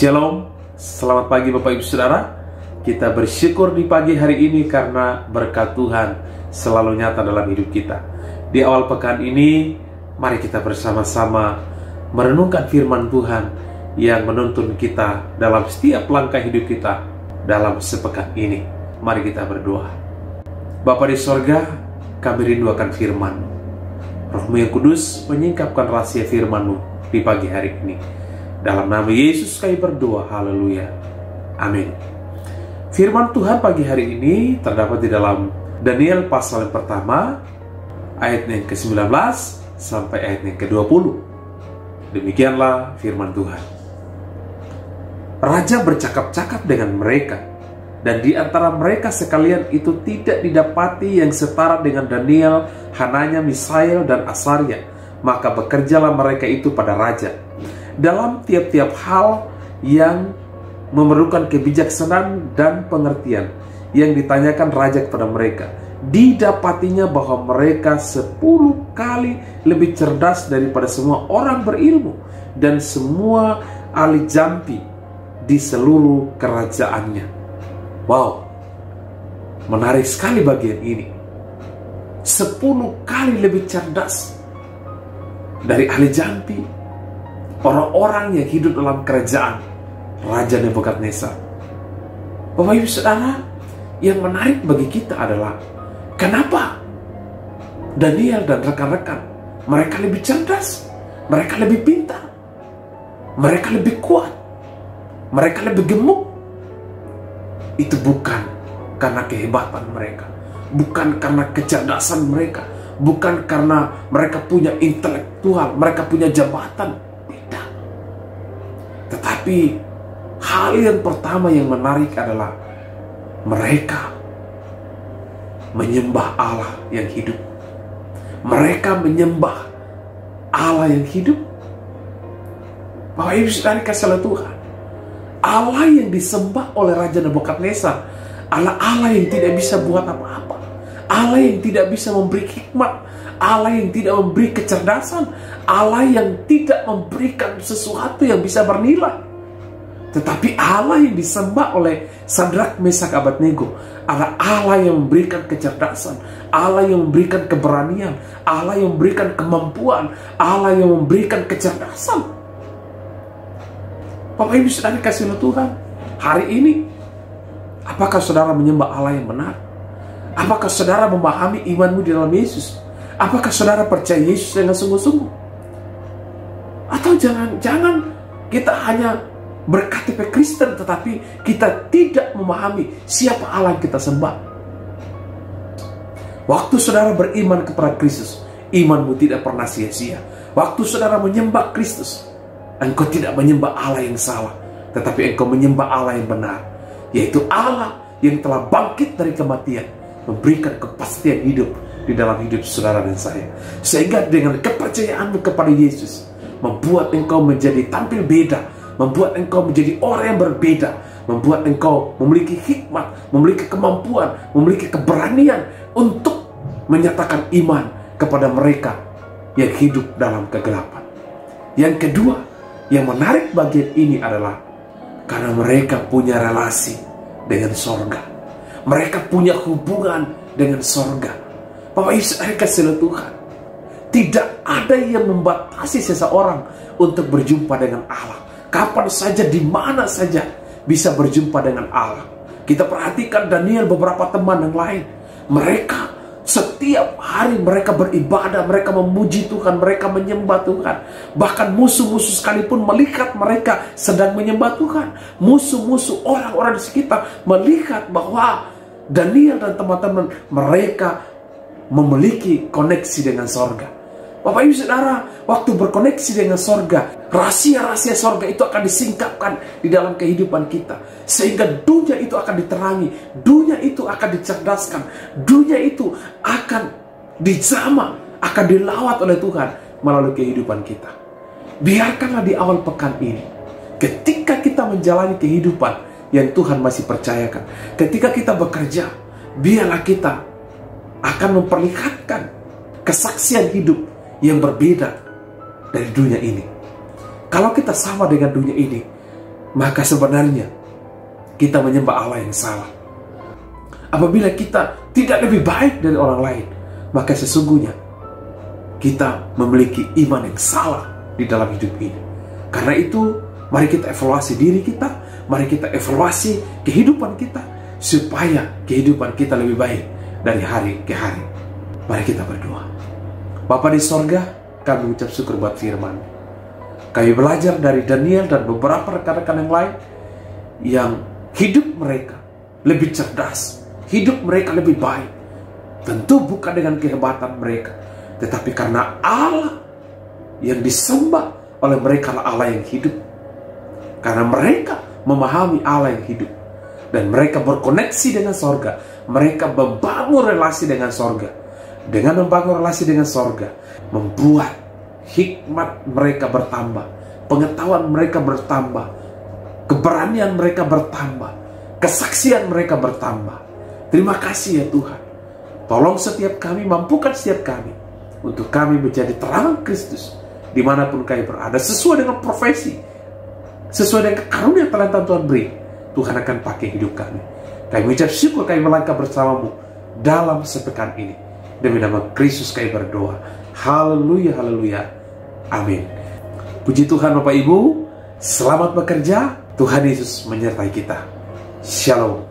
Shalom, selamat pagi Bapak Ibu Saudara. Kita bersyukur di pagi hari ini karena berkat Tuhan selalu nyata dalam hidup kita. Di awal pekan ini, mari kita bersama-sama merenungkan firman Tuhan yang menuntun kita dalam setiap langkah hidup kita dalam sepekan ini. Mari kita berdoa. Bapa di sorga, kami rindu akan firman-Mu. Roh-Mu yang kudus menyingkapkan rahasia firman-Mu di pagi hari ini. Dalam nama Yesus kami berdoa, haleluya, amin. Firman Tuhan pagi hari ini terdapat di dalam Daniel pasal yang pertama, ayat yang ke-19 sampai ayat yang ke-20. Demikianlah firman Tuhan. Raja bercakap-cakap dengan mereka, dan di antara mereka sekalian itu tidak didapati yang setara dengan Daniel, Hananya, Misael, dan Asaria. Maka bekerjalah mereka itu pada raja dalam tiap-tiap hal yang memerlukan kebijaksanaan dan pengertian yang ditanyakan raja kepada mereka. Didapatinya bahwa mereka 10 kali lebih cerdas daripada semua orang berilmu dan semua ahli jampi di seluruh kerajaannya. Wow, menarik sekali bagian ini. 10 kali lebih cerdas dari ahli jampi, orang-orang yang hidup dalam kerajaan Raja Nebukadnezar. Bapak Ibu Saudara, yang menarik bagi kita adalah kenapa Daniel dan rekan-rekan mereka lebih cerdas, mereka lebih pintar, mereka lebih kuat, mereka lebih gemuk. Itu bukan karena kehebatan mereka, bukan karena kecerdasan mereka, bukan karena mereka punya intelektual, mereka punya jabatan. Tidak. Tetapi hal yang pertama yang menarik adalah mereka menyembah Allah yang hidup. Mereka menyembah Allah yang hidup. Bapak Ibu Saudara kasih Tuhan, Allah yang disembah oleh Raja Nebukadnezar adalah Allah yang tidak bisa buat apa-apa, Allah yang tidak bisa memberi hikmat, Allah yang tidak memberi kecerdasan, Allah yang tidak memberikan sesuatu yang bisa bernilai. Tetapi Allah yang disembah oleh Sadrak, Mesak, Abednego adalah Allah yang memberikan kecerdasan, Allah yang memberikan keberanian, Allah yang memberikan kemampuan, Allah yang memberikan kecerdasan. Bapak Ibu Saudara kasih Tuhan, hari ini apakah saudara menyembah Allah yang benar? Apakah saudara memahami imanmu di dalam Yesus? Apakah saudara percaya Yesus dengan sungguh-sungguh? Atau jangan-jangan kita hanya berKTP Kristen tetapi kita tidak memahami siapa Allah yang kita sembah. Waktu saudara beriman kepada Kristus, imanmu tidak pernah sia-sia. Waktu saudara menyembah Kristus, engkau tidak menyembah Allah yang salah, tetapi engkau menyembah Allah yang benar, yaitu Allah yang telah bangkit dari kematian, memberikan kepastian hidup di dalam hidup saudara dan saya. Sehingga dengan kepercayaanmu kepada Yesus membuat engkau menjadi tampil beda, membuat engkau menjadi orang yang berbeda, membuat engkau memiliki hikmat, memiliki kemampuan, memiliki keberanian untuk menyatakan iman kepada mereka yang hidup dalam kegelapan. Yang kedua, yang menarik bagian ini adalah karena mereka punya relasi dengan sorga. Mereka punya hubungan dengan sorga. Bapak Ibu Saudara kasih Tuhan, tidak ada yang membatasi seseorang untuk berjumpa dengan Allah. Kapan saja, di mana saja bisa berjumpa dengan Allah. Kita perhatikan Daniel, beberapa teman yang lain, mereka setiap hari mereka beribadah, mereka memuji Tuhan, mereka menyembah Tuhan. Bahkan musuh-musuh sekalipun melihat mereka sedang menyembah Tuhan. Musuh-musuh, orang-orang di sekitar melihat bahwa Daniel dan teman-teman mereka memiliki koneksi dengan sorga. Bapak Ibu Saudara, waktu berkoneksi dengan sorga, rahasia-rahasia sorga itu akan disingkapkan di dalam kehidupan kita. Sehingga dunia itu akan diterangi, dunia itu akan dicerdaskan, dunia itu akan dijamah, akan dilawat oleh Tuhan melalui kehidupan kita. Biarkanlah di awal pekan ini, ketika kita menjalani kehidupan yang Tuhan masih percayakan, ketika kita bekerja, biarlah kita akan memperlihatkan kesaksian hidup yang berbeda dari dunia ini. Kalau kita sama dengan dunia ini, maka sebenarnya kita menyembah Allah yang salah. Apabila kita tidak lebih baik dari orang lain, maka sesungguhnya kita memiliki iman yang salah di dalam hidup ini. Karena itu, mari kita evaluasi diri kita, mari kita evaluasi kehidupan kita, supaya kehidupan kita lebih baik dari hari ke hari. Mari kita berdoa. Bapa di sorga, kami mengucap syukur buat firman. Kami belajar dari Daniel dan beberapa rekan-rekan yang lain, yang hidup mereka lebih cerdas, hidup mereka lebih baik. Tentu bukan dengan kehebatan mereka, tetapi karena Allah yang disembah oleh mereka adalah Allah yang hidup. Karena mereka memahami Allah yang hidup, dan mereka berkoneksi dengan sorga. Mereka membangun relasi dengan sorga. Dengan membangun relasi dengan sorga, membuat hikmat mereka bertambah, pengetahuan mereka bertambah, keberanian mereka bertambah, kesaksian mereka bertambah. Terima kasih ya Tuhan. Tolong setiap kami, mampukan setiap kami untuk kami menjadi terang Kristus dimanapun kami berada, sesuai dengan profesi, sesuai dengan karunia talenta Tuhan beri. Tuhan akan pakai hidup kami. Kami mengucap syukur, kami melangkah bersamamu dalam sepekan ini. Demi nama Kristus kami berdoa. Haleluya, haleluya. Amin. Puji Tuhan Bapak Ibu. Selamat bekerja. Tuhan Yesus menyertai kita. Shalom.